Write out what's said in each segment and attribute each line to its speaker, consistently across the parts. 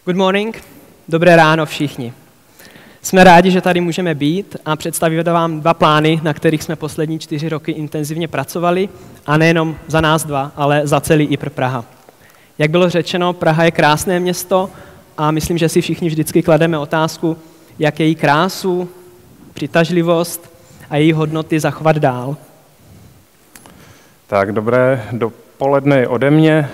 Speaker 1: Good morning, dobré ráno všichni. Jsme rádi, že tady můžeme být a představit vám dva plány, na kterých jsme poslední 4 roky intenzivně pracovali, a nejenom za nás dva, ale za celý IPR Praha. Jak bylo řečeno, Praha je krásné město a myslím, že si všichni vždycky klademe otázku, jak její krásu, přitažlivost a její hodnoty zachovat dál.
Speaker 2: Tak, dobré dopoledne ode mě.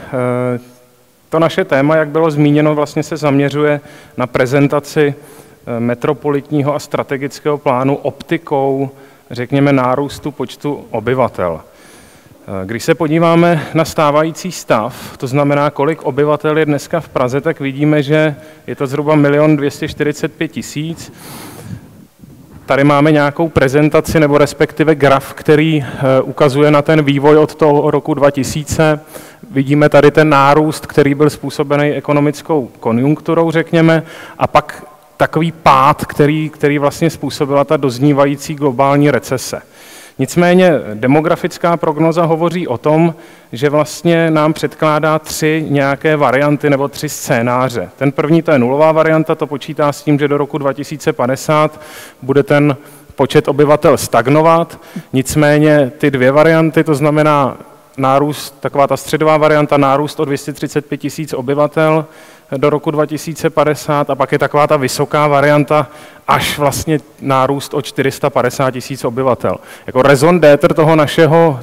Speaker 2: To naše téma, jak bylo zmíněno, vlastně se zaměřuje na prezentaci metropolitního a strategického plánu optikou, řekněme, nárůstu počtu obyvatel. Když se podíváme na stávající stav, to znamená, kolik obyvatel je dneska v Praze, tak vidíme, že je to zhruba 1 245 000. Tady máme nějakou prezentaci, nebo respektive graf, který ukazuje na ten vývoj od toho roku 2000. Vidíme tady ten nárůst, který byl způsobený ekonomickou konjunkturou, řekněme, a pak takový pád, který vlastně způsobila ta doznívající globální recese. Nicméně demografická prognoza hovoří o tom, že vlastně nám předkládá 3 nějaké varianty nebo 3 scénáře. Ten první, to je nulová varianta, to počítá s tím, že do roku 2050 bude ten počet obyvatel stagnovat. Nicméně ty 2 varianty, to znamená nárůst, taková ta středová varianta, nárůst o 235 000 obyvatel do roku 2050, a pak je taková ta vysoká varianta, až vlastně nárůst o 450 000 obyvatel. Jako raison d'être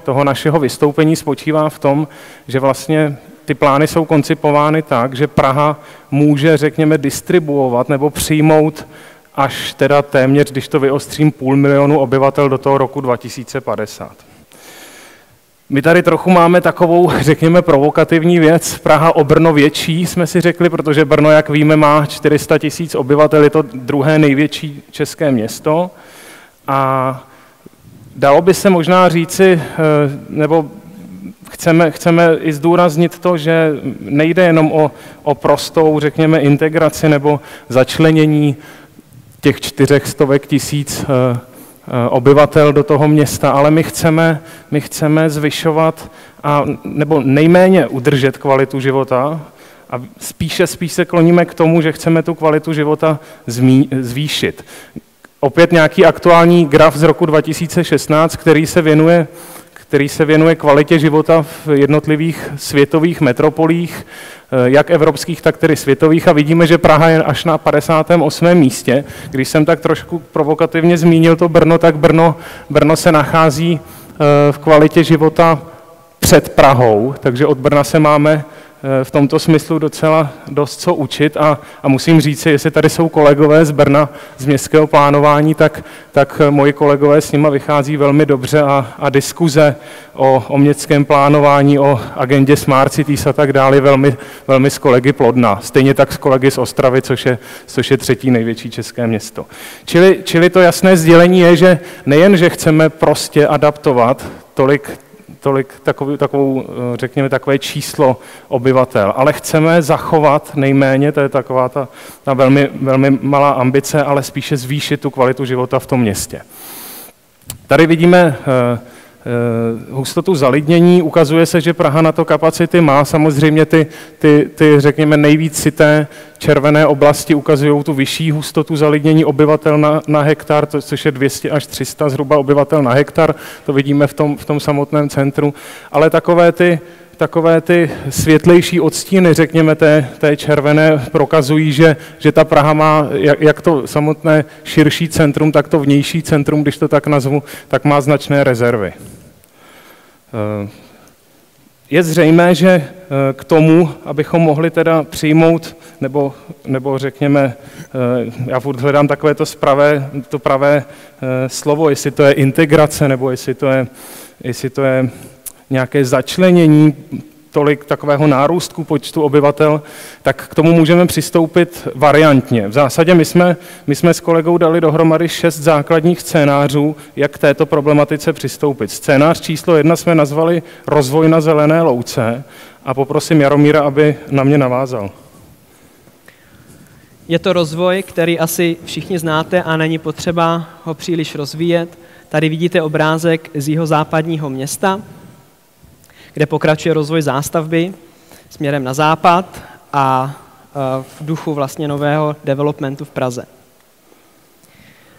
Speaker 2: toho našeho vystoupení spočívá v tom, že vlastně ty plány jsou koncipovány tak, že Praha může, řekněme, distribuovat nebo přijmout až teda téměř, když to vyostřím, 500 000 obyvatel do toho roku 2050. My tady trochu máme takovou, řekněme, provokativní věc. Praha o Brno větší, jsme si řekli, protože Brno, jak víme, má 400 000 obyvatel, je to druhé největší české město. A dalo by se možná říci, nebo chceme i zdůraznit to, že nejde jenom o prostou, řekněme, integraci nebo začlenění těch 400 000 obyvatel do toho města, ale my chceme zvyšovat nebo nejméně udržet kvalitu života a spíše se kloníme k tomu, že chceme tu kvalitu života zvýšit. Opět nějaký aktuální graf z roku 2016, který se věnuje kvalitě života v jednotlivých světových metropolích, jak evropských, tak tedy světových, a vidíme, že Praha je až na 58. místě. Když jsem tak trošku provokativně zmínil to Brno, tak Brno se nachází v kvalitě života před Prahou, takže od Brna se máme v tomto smyslu docela dost co učit, a musím říct, jestli tady jsou kolegové z Brna, z městského plánování, tak moji kolegové s nima vychází velmi dobře a diskuze o městském plánování, o agendě Smart Cities a tak dále velmi s kolegy plodná. Stejně tak s kolegy z Ostravy, což je 3. největší české město. Čili to jasné sdělení je, že nejen, že chceme prostě adaptovat řekněme, takové číslo obyvatel, ale chceme zachovat nejméně, to je taková ta velmi, velmi malá ambice, ale spíše zvýšit tu kvalitu života v tom městě. Tady vidíme hustotu zalidnění, ukazuje se, že Praha na to kapacity má, samozřejmě ty řekněme nejvíc syté červené oblasti ukazují tu vyšší hustotu zalidnění obyvatel na hektar, což je 200 až 300 zhruba obyvatel na hektar, to vidíme v tom samotném centru, ale takové ty světlejší odstíny, řekněme, té červené, prokazují, že ta Praha má, jak to samotné širší centrum, tak to vnější centrum, když to tak nazvu, tak má značné rezervy. Je zřejmé, že k tomu, abychom mohli teda přijmout, nebo řekněme, já furt hledám takové to pravé slovo, jestli to je integrace, nebo jestli to je nějaké začlenění takového nárůstku počtu obyvatel, tak k tomu můžeme přistoupit variantně. V zásadě my jsme s kolegou dali dohromady 6 základních scénářů, jak k této problematice přistoupit. Scénář číslo 1 jsme nazvali rozvoj na zelené louce a poprosím Jaromíra, aby na mě navázal.
Speaker 1: Je to rozvoj, který asi všichni znáte a není potřeba ho příliš rozvíjet. Tady vidíte obrázek z jihozápadního města, kde pokračuje rozvoj zástavby směrem na západ a v duchu vlastně nového developmentu v Praze.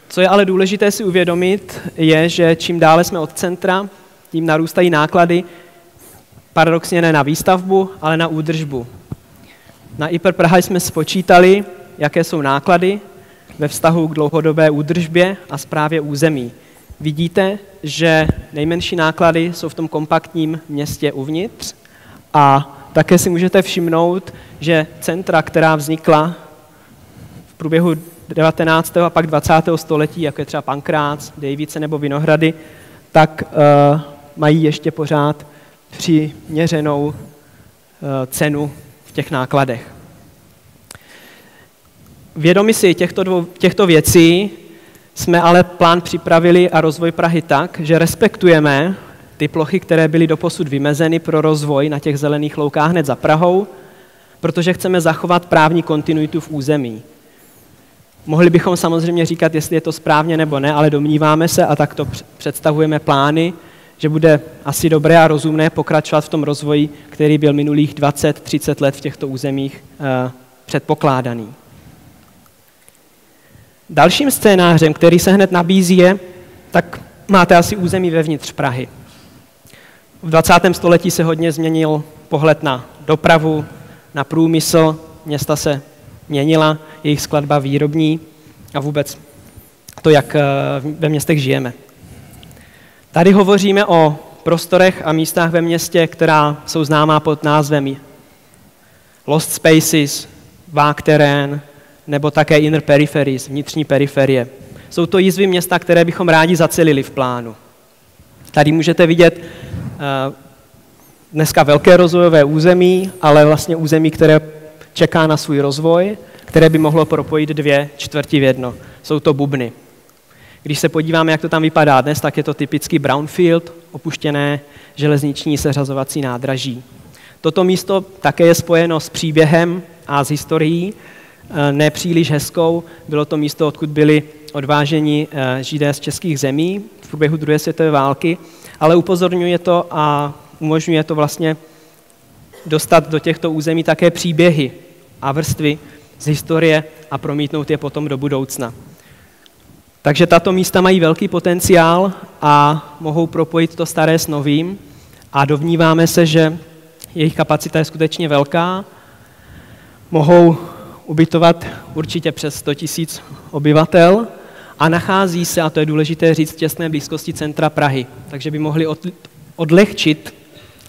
Speaker 1: Co je ale důležité si uvědomit, je, že čím dále jsme od centra, tím narůstají náklady, paradoxně ne na výstavbu, ale na údržbu. Na IPR Praha jsme spočítali, jaké jsou náklady ve vztahu k dlouhodobé údržbě a správě území. Vidíte, že nejmenší náklady jsou v tom kompaktním městě uvnitř a také si můžete všimnout, že centra, která vznikla v průběhu 19. a pak 20. století, jako je třeba Pankrác, Dejvice nebo Vinohrady, tak mají ještě pořád přiměřenou cenu v těch nákladech. Vědomi si těchto věcí jsme ale plán připravili a rozvoj Prahy tak, že respektujeme ty plochy, které byly doposud vymezeny pro rozvoj na těch zelených loukách hned za Prahou, protože chceme zachovat právní kontinuitu v území. Mohli bychom samozřejmě říkat, jestli je to správně nebo ne, ale domníváme se, a takto představujeme plány, že bude asi dobré a rozumné pokračovat v tom rozvoji, který byl minulých 20-30 let v těchto územích předpokládaný. Dalším scénářem, který se hned nabízí, je, tak máte asi území vevnitř Prahy. V 20. století se hodně změnil pohled na dopravu, na průmysl, města se měnila, jejich skladba výrobní a vůbec to, jak ve městech žijeme. Tady hovoříme o prostorech a místech ve městě, která jsou známá pod názvem Lost Spaces, Vák terén, nebo také Inner Peripheries, vnitřní periferie. Jsou to jizvy města, které bychom rádi zacelili v plánu. Tady můžete vidět dneska velké rozvojové území, ale vlastně území, které čeká na svůj rozvoj, které by mohlo propojit 2 čtvrti v jedno. Jsou to Bubny. Když se podíváme, jak to tam vypadá dnes, tak je to typický brownfield, opuštěné železniční seřazovací nádraží. Toto místo také je spojeno s příběhem a s historií, nepříliš hezkou. Bylo to místo, odkud byli odváženi Židé z českých zemí v průběhu druhé světové války, ale upozorňuje to a umožňuje to vlastně dostat do těchto území také příběhy a vrstvy z historie a promítnout je potom do budoucna. Takže tato místa mají velký potenciál a mohou propojit to staré s novým a domníváme se, že jejich kapacita je skutečně velká. Mohou ubytovat určitě přes 100 000 obyvatel a nachází se, a to je důležité říct, v těsné blízkosti centra Prahy. Takže by mohli odlehčit,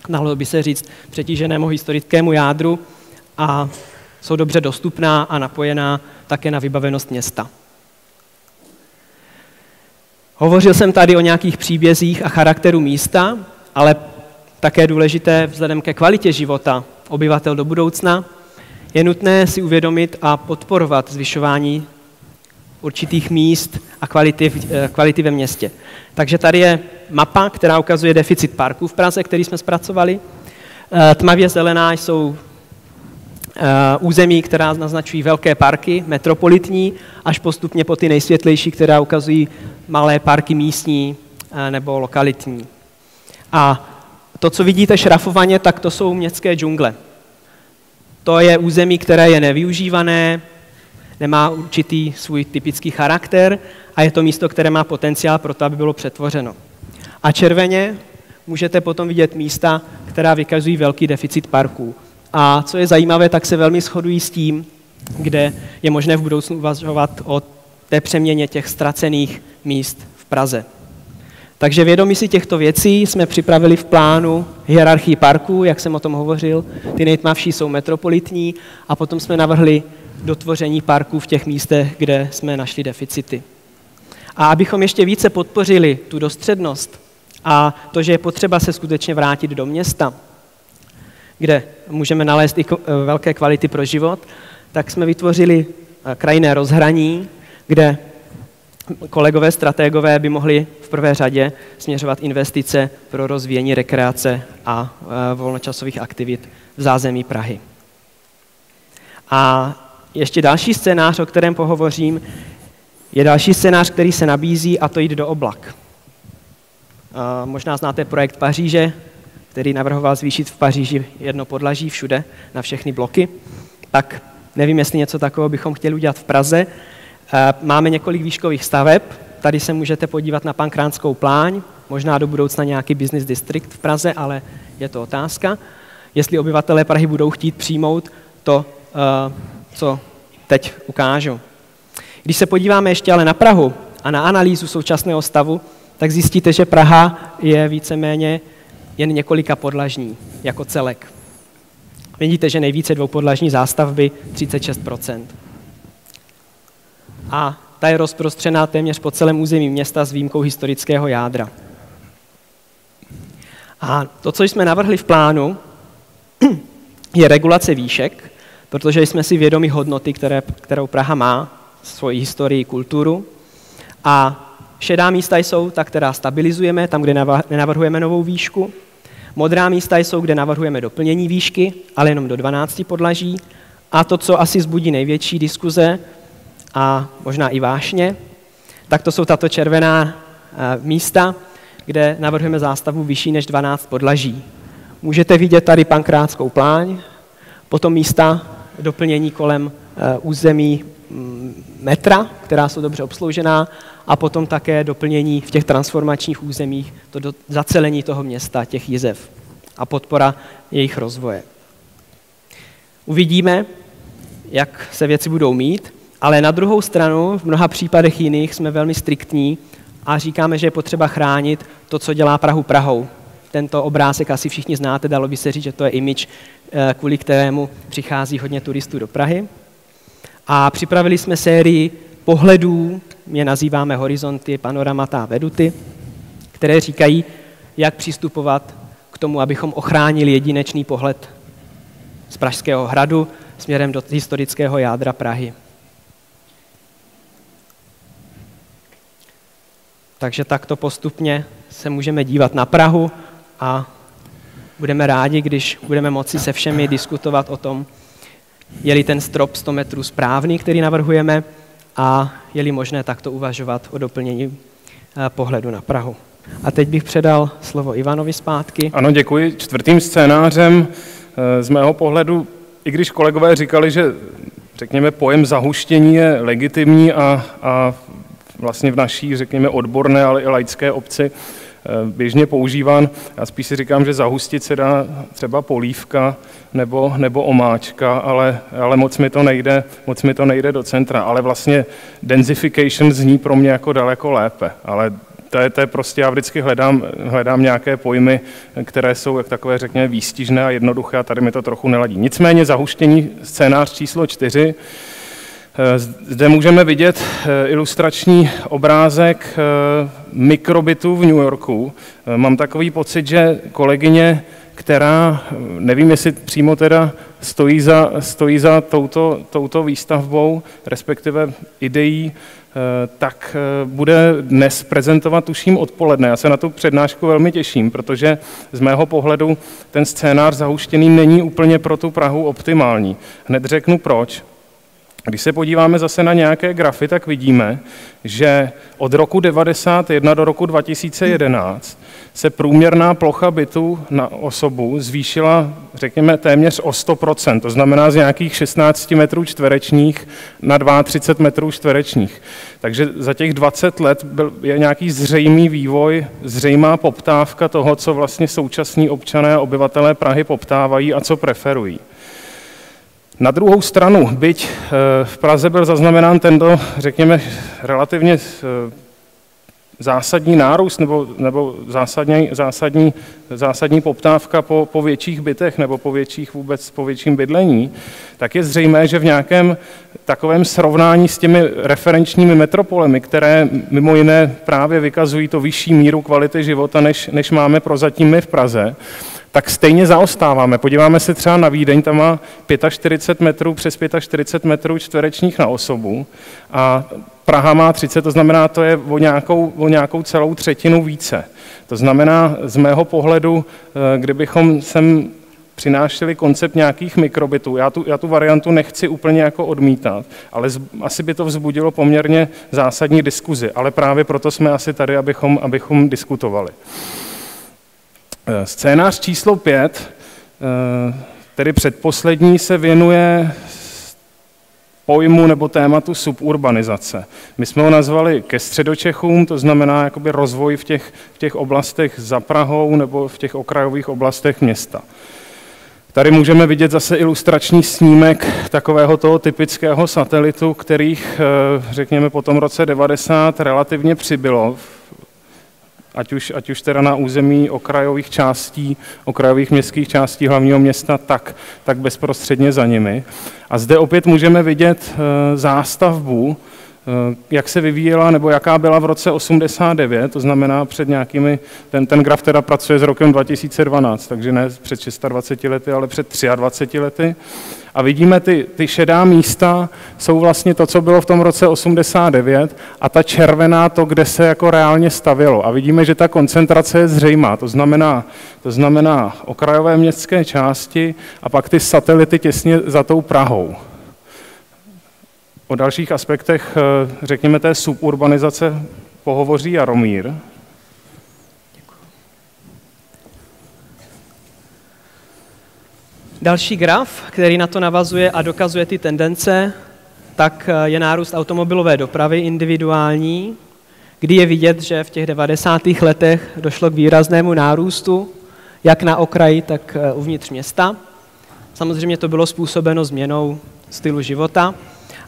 Speaker 1: dalo by se říct, přetíženému historickému jádru a jsou dobře dostupná a napojená také na vybavenost města. Hovořil jsem tady o nějakých příbězích a charakteru místa, ale také důležité vzhledem ke kvalitě života obyvatel do budoucna, je nutné si uvědomit a podporovat zvyšování určitých míst a kvality ve městě. Takže tady je mapa, která ukazuje deficit parků v Praze, který jsme zpracovali. Tmavě zelená jsou území, která naznačují velké parky, metropolitní, až postupně po ty nejsvětlejší, která ukazují malé parky místní nebo lokalitní. A to, co vidíte šrafovaně, tak to jsou městské džungle. To je území, které je nevyužívané, nemá určitý svůj typický charakter a je to místo, které má potenciál pro to, aby bylo přetvořeno. A červeně můžete potom vidět místa, která vykazují velký deficit parků. A co je zajímavé, tak se velmi shodují s tím, kde je možné v budoucnu uvažovat o té přeměně těch ztracených míst v Praze. Takže vědomi si těchto věcí jsme připravili v plánu hierarchii parků, jak jsem o tom hovořil. Ty nejtmavší jsou metropolitní a potom jsme navrhli dotvoření parků v těch místech, kde jsme našli deficity. A abychom ještě více podpořili tu dostřednost a to, že je potřeba se skutečně vrátit do města, kde můžeme nalézt i velké kvality pro život, tak jsme vytvořili krajinné rozhraní, kde kolegové strategové by mohli v prvé řadě směřovat investice pro rozvíjení rekreace a volnočasových aktivit v zázemí Prahy. A ještě další scénář, o kterém pohovořím, je další scénář, který se nabízí, a to jít do oblak. Možná znáte projekt Paříže, který navrhoval zvýšit v Paříži jedno podlaží všude na všechny bloky. Tak Nevím, jestli něco takového bychom chtěli udělat v Praze. Máme několik výškových staveb. Tady se můžete podívat na Pankránskou pláň, možná do budoucna nějaký business district v Praze, ale je to otázka. Jestli obyvatelé Prahy budou chtít přijmout to, co teď ukážu. Když se podíváme ještě ale na Prahu a na analýzu současného stavu, tak zjistíte, že Praha je víceméně jen několika podlažní jako celek. Vidíte, že nejvíce dvoupodlažní zástavby 36%. A ta je rozprostřená téměř po celém území města s výjimkou historického jádra. A to, co jsme navrhli v plánu, je regulace výšek, protože jsme si vědomi hodnoty, kterou Praha má, svoji historii, kulturu. A šedá místa jsou ta, která stabilizujeme, tam, kde nenavrhujeme novou výšku. Modrá místa jsou, kde navrhujeme doplnění výšky, ale jenom do 12 podlaží. A to, co asi vzbudí největší diskuze a možná i vášně, tak to jsou tato červená místa, kde navrhujeme zástavbu vyšší než 12 podlaží. Můžete vidět tady Pankrátskou pláň, potom místa doplnění kolem území metra, která jsou dobře obsloužená, a potom také doplnění v těch transformačních územích, to zacelení toho města, těch jizev a podpora jejich rozvoje. Uvidíme, jak se věci budou mít, ale na druhou stranu v mnoha případech jiných jsme velmi striktní a říkáme, že je potřeba chránit to, co dělá Prahu Prahou. Tento obrázek asi všichni znáte, dalo by se říct, že to je image, kvůli kterému přichází hodně turistů do Prahy. A připravili jsme sérii pohledů, je nazýváme horizonty, panoramata a veduty, které říkají, jak přistupovat k tomu, abychom ochránili jedinečný pohled z Pražského hradu směrem do historického jádra Prahy. Takže takto postupně se můžeme dívat na Prahu a budeme rádi, když budeme moci se všemi diskutovat o tom, je-li ten strop 100 metrů správný, který navrhujeme, a je-li možné takto uvažovat o doplnění pohledu na Prahu. A teď bych předal slovo Ivanovi zpátky.
Speaker 2: Ano, děkuji. Čtvrtým scénářem z mého pohledu, i když kolegové říkali, že řekněme pojem zahuštění je legitimní a vlastně v naší, řekněme, odborné, ale i laické obci běžně používán. Já spíš si říkám, že zahustit se dá třeba polívka nebo omáčka, ale moc mi to nejde do centra. Ale vlastně densification zní pro mě jako daleko lépe. Ale to je prostě, já vždycky hledám nějaké pojmy, které jsou jak takové, řekněme, výstižné a jednoduché, a tady mi to trochu neladí. Nicméně zahuštění, scénář číslo 4. Zde můžeme vidět ilustrační obrázek mikrobytu v New Yorku. Mám takový pocit, že kolegyně, která, nevím, jestli přímo teda stojí za touto výstavbou, respektive ideí, tak bude dnes prezentovat, tuším, odpoledne. Já se na tu přednášku velmi těším, protože z mého pohledu ten scénář zahuštěný není úplně pro tu Prahu optimální. Hned řeknu proč. Když se podíváme zase na nějaké grafy, tak vidíme, že od roku 1991 do roku 2011 se průměrná plocha bytu na osobu zvýšila, řekněme, téměř o 100%, to znamená z nějakých 16 metrů čtverečních na 32 metrů čtverečních. Takže za těch 20 let je nějaký zřejmý vývoj, zřejmá poptávka toho, co vlastně současní občané a obyvatelé Prahy poptávají a co preferují. Na druhou stranu, byť v Praze byl zaznamenán tento, řekněme, relativně zásadní nárůst nebo zásadní poptávka po větších bytech nebo po větším bydlení, tak je zřejmé, že v nějakém takovém srovnání s těmi referenčními metropolemi, které mimo jiné právě vykazují to vyšší míru kvality života, než máme prozatím my v Praze, tak stejně zaostáváme. Podíváme se třeba na Vídeň, tam má 45 metrů, přes 45 metrů čtverečních na osobu a Praha má 30, to znamená, to je o nějakou celou třetinu více. To znamená, z mého pohledu, kdybychom sem přinášeli koncept nějakých mikrobytů, já tu variantu nechci úplně jako odmítat, ale asi by to vzbudilo poměrně zásadní diskuzi, ale právě proto jsme asi tady, abychom diskutovali. Scénář číslo 5, tedy předposlední, se věnuje pojmu nebo tématu suburbanizace. My jsme ho nazvali ke středočechům, to znamená jakoby rozvoj v těch oblastech za Prahou nebo v těch okrajových oblastech města. Tady můžeme vidět zase ilustrační snímek takového toho typického satelitu, kterých, řekněme, po tom roce 90 relativně přibylo, ať už teda na území okrajových částí, okrajových městských částí hlavního města, tak bezprostředně za nimi. A zde opět můžeme vidět zástavbu, jak se vyvíjela nebo jaká byla v roce 89, to znamená před nějakými, ten graf teda pracuje s rokem 2012, takže ne před 26 lety, ale před 23 lety. A vidíme, ty šedá místa jsou vlastně to, co bylo v tom roce 89 a ta červená to, kde se jako reálně stavělo. A vidíme, že ta koncentrace je zřejmá, to znamená okrajové městské části a pak ty satelity těsně za tou Prahou. O dalších aspektech, řekněme, té suburbanizace pohovoří Jaromír.
Speaker 1: Další graf, který na to navazuje a dokazuje ty tendence, tak je nárůst automobilové dopravy individuální, kdy je vidět, že v těch 90. letech došlo k výraznému nárůstu, jak na okraji, tak uvnitř města. Samozřejmě to bylo způsobeno změnou stylu života,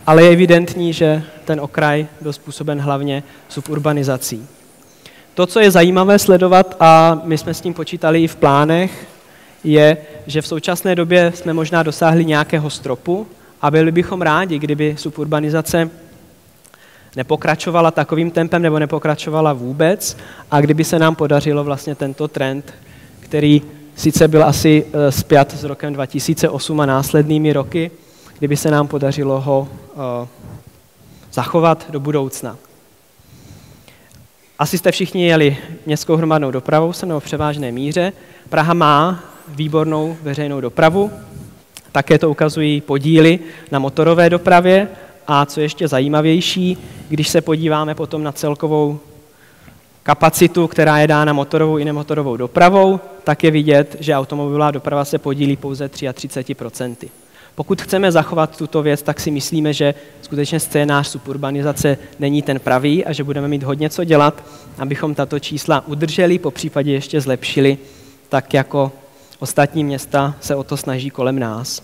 Speaker 1: ale je evidentní, že ten okraj byl způsoben hlavně suburbanizací. To, co je zajímavé sledovat, a my jsme s tím počítali i v plánech, je, že v současné době jsme možná dosáhli nějakého stropu a byli bychom rádi, kdyby suburbanizace nepokračovala takovým tempem nebo nepokračovala vůbec a kdyby se nám podařilo vlastně tento trend, který sice byl asi spjat s rokem 2008 a následnými roky, kdyby se nám podařilo ho zachovat do budoucna. Asi jste všichni jeli městskou hromadnou dopravou, nebo v převážné míře. Praha má výbornou veřejnou dopravu, také to ukazují podíly na motorové dopravě a co ještě zajímavější, když se podíváme potom na celkovou kapacitu, která je dána motorovou i nemotorovou dopravou, tak je vidět, že automobilová doprava se podílí pouze 33%. Pokud chceme zachovat tuto věc, tak si myslíme, že skutečně scénář suburbanizace není ten pravý a že budeme mít hodně co dělat, abychom tato čísla udrželi, popřípadě ještě zlepšili, tak jako ostatní města se o to snaží kolem nás.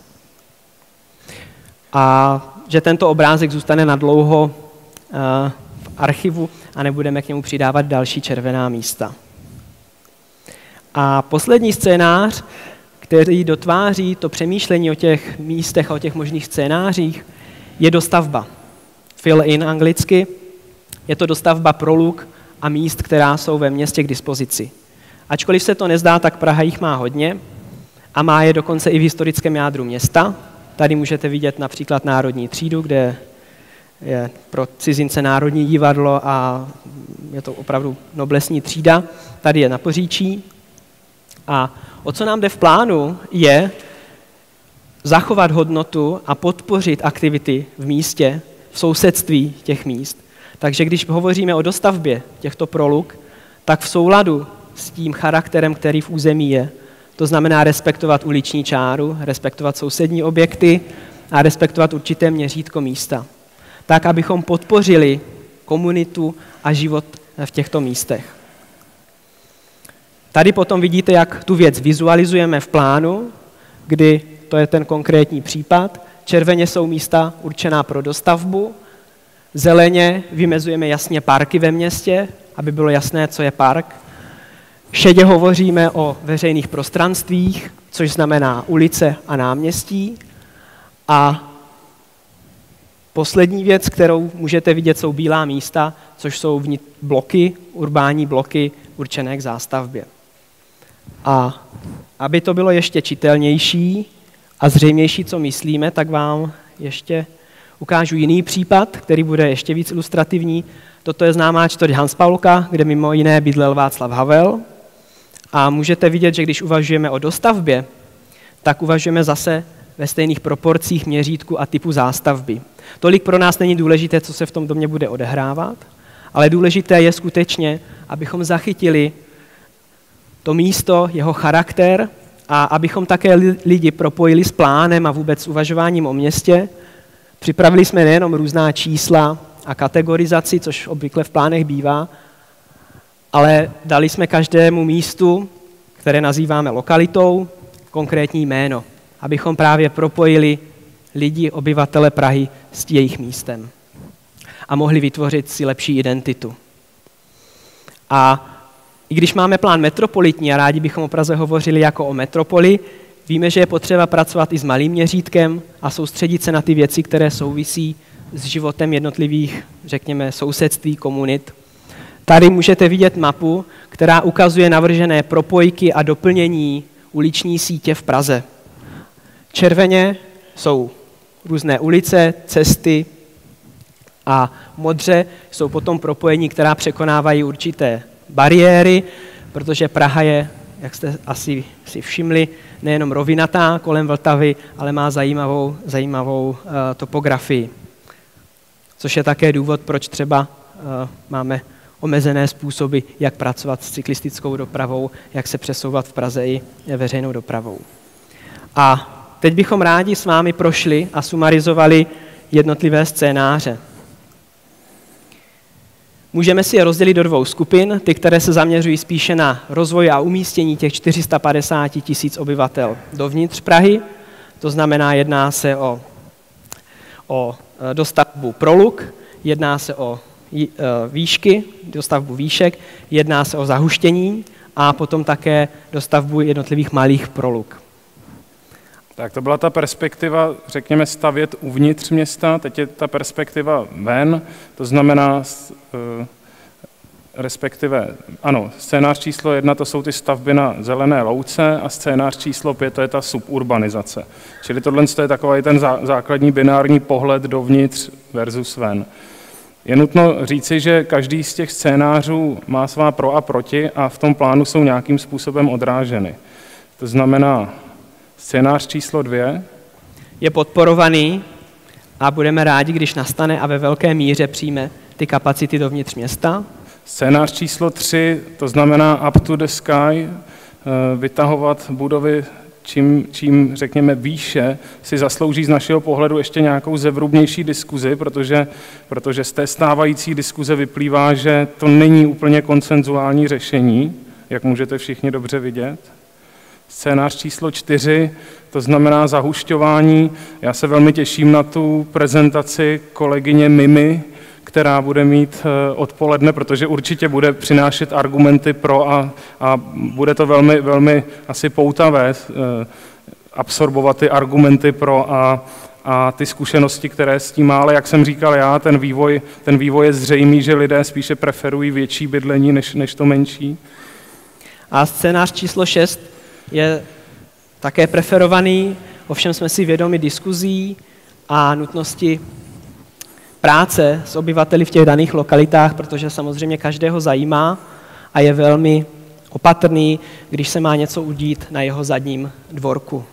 Speaker 1: A že tento obrázek zůstane nadlouho v archivu a nebudeme k němu přidávat další červená místa. A poslední scénář, který dotváří to přemýšlení o těch místech a o těch možných scénářích, je dostavba. Fill in anglicky. Je to dostavba proluk a míst, která jsou ve městě k dispozici. Ačkoliv se to nezdá, tak Praha jich má hodně a má je dokonce i v historickém jádru města. Tady můžete vidět například Národní třídu, kde je pro cizince Národní divadlo a je to opravdu noblesní třída. Tady je na Poříčí. A o co nám jde v plánu, je zachovat hodnotu a podpořit aktivity v místě, v sousedství těch míst. Takže když hovoříme o dostavbě těchto proluk, tak v souladu s tím charakterem, který v území je, to znamená respektovat uliční čáru, respektovat sousední objekty a respektovat určité měřítko místa. Tak, abychom podpořili komunitu a život v těchto místech. Tady potom vidíte, jak tu věc vizualizujeme v plánu, kdy to je ten konkrétní případ. Červeně jsou místa určená pro dostavbu, zeleně vymezujeme jasně parky ve městě, aby bylo jasné, co je park. Šedě hovoříme o veřejných prostranstvích, což znamená ulice a náměstí. A poslední věc, kterou můžete vidět, jsou bílá místa, což jsou bloky, urbání bloky určené k zástavbě. A aby to bylo ještě čitelnější a zřejmější, co myslíme, tak vám ještě ukážu jiný případ, který bude ještě víc ilustrativní. Toto je známá čtvrť Hanspaulka, kde mimo jiné bydlel Václav Havel. A můžete vidět, že když uvažujeme o dostavbě, tak uvažujeme zase ve stejných proporcích, měřítku a typu zástavby. Tolik pro nás není důležité, co se v tom domě bude odehrávat, ale důležité je skutečně, abychom zachytili to místo, jeho charakter a abychom také lidi propojili s plánem a vůbec s uvažováním o městě, Připravili jsme nejenom různá čísla a kategorizaci, což obvykle v plánech bývá, ale dali jsme každému místu, které nazýváme lokalitou, konkrétní jméno, abychom právě propojili lidi, obyvatele Prahy s jejich místem a mohli vytvořit si lepší identitu. A i když máme plán metropolitní a rádi bychom o Praze hovořili jako o metropoli, víme, že je potřeba pracovat i s malým měřítkem a soustředit se na ty věci, které souvisí s životem jednotlivých, řekněme, sousedství, komunit. Tady můžete vidět mapu, která ukazuje navržené propojky a doplnění uliční sítě v Praze. Červeně jsou různé ulice, cesty a modře jsou potom propojení, která překonávají určité bariéry, protože Praha je, jak jste asi si všimli, nejenom rovinatá kolem Vltavy, ale má zajímavou topografii. Což je také důvod, proč třeba máme omezené způsoby, jak pracovat s cyklistickou dopravou, jak se přesouvat v Praze i veřejnou dopravou. A teď bychom rádi s vámi prošli a sumarizovali jednotlivé scénáře. Můžeme si je rozdělit do dvou skupin, ty, které se zaměřují spíše na rozvoj a umístění těch 450 000 obyvatel dovnitř Prahy, to znamená, jedná se o dostavbu proluk, jedná se o výšky, dostavbu výšek, jedná se o zahuštění a potom také dostavbu jednotlivých malých proluk.
Speaker 2: Tak to byla ta perspektiva, řekněme, stavět uvnitř města, teď je ta perspektiva ven, to znamená, respektive, ano, scénář číslo 1, to jsou ty stavby na zelené louce a scénář číslo 5, to je ta suburbanizace. Čili tohle je takový ten základní binární pohled dovnitř versus ven. Je nutno říci, že každý z těch scénářů má svá pro a proti a v tom plánu jsou nějakým způsobem odráženy. To znamená, scénář číslo 2
Speaker 1: je podporovaný a budeme rádi, když nastane a ve velké míře přijme ty kapacity dovnitř města.
Speaker 2: Scénář číslo 3, to znamená up to the sky, vytahovat budovy čím řekněme výše, si zaslouží z našeho pohledu ještě nějakou zevrubnější diskuzi, protože z té stávající diskuze vyplývá, že to není úplně konsenzuální řešení, jak můžete všichni dobře vidět. Scénář číslo 4, to znamená zahušťování. Já se velmi těším na tu prezentaci kolegyně Mimi, která bude mít odpoledne, protože určitě bude přinášet argumenty pro a bude to velmi, velmi asi poutavé absorbovat ty argumenty pro a ty zkušenosti, které s tím má, ale jak jsem říkal já, ten vývoj je zřejmý, že lidé spíše preferují větší bydlení než to menší.
Speaker 1: A scénář číslo 6 je také preferovaný, ovšem jsme si vědomi diskuzí a nutnosti práce s obyvateli v těch daných lokalitách, protože samozřejmě každého zajímá a je velmi opatrný, když se má něco udít na jeho zadním dvorku.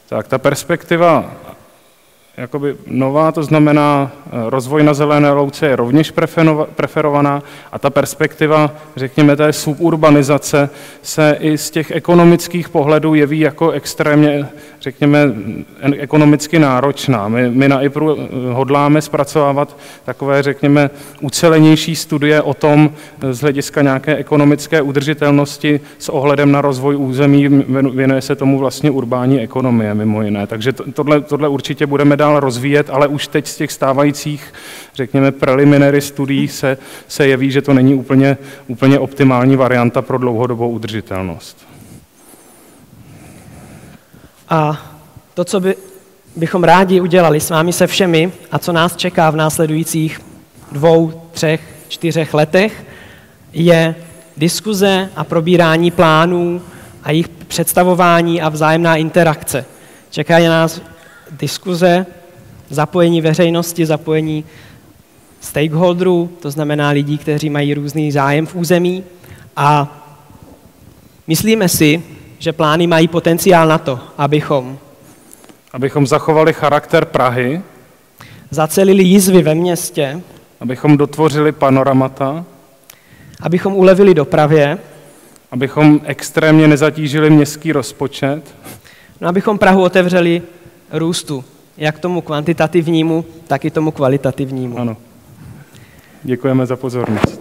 Speaker 2: Tak ta perspektiva jakoby nová, to znamená rozvoj na zelené louce je rovněž preferovaná a ta perspektiva, řekněme, té suburbanizace se i z těch ekonomických pohledů jeví jako extrémně, řekněme, ekonomicky náročná. My na IPRu hodláme zpracovávat takové, řekněme, ucelenější studie o tom z hlediska nějaké ekonomické udržitelnosti s ohledem na rozvoj území, věnuje se tomu vlastně urbání ekonomie mimo jiné. Takže tohle určitě budeme dál rozvíjet, ale už teď z těch stávajících, řekněme, preliminary studií se jeví, že to není úplně optimální varianta pro dlouhodobou udržitelnost.
Speaker 1: A to, co bychom rádi udělali s vámi se všemi a co nás čeká v následujících 2, 3, 4 letech, je diskuze a probírání plánů a jejich představování a vzájemná interakce. Čekají nás diskuze, zapojení veřejnosti, zapojení stakeholderů, to znamená lidí, kteří mají různý zájem v území a myslíme si, že plány mají potenciál na to, abychom
Speaker 2: zachovali charakter Prahy,
Speaker 1: zacelili jizvy ve městě,
Speaker 2: abychom dotvořili panoramata,
Speaker 1: abychom ulevili dopravě,
Speaker 2: abychom extrémně nezatížili městský rozpočet,
Speaker 1: no abychom Prahu otevřeli růstu, jak tomu kvantitativnímu, tak i tomu kvalitativnímu.
Speaker 2: Ano. Děkujeme za pozornost.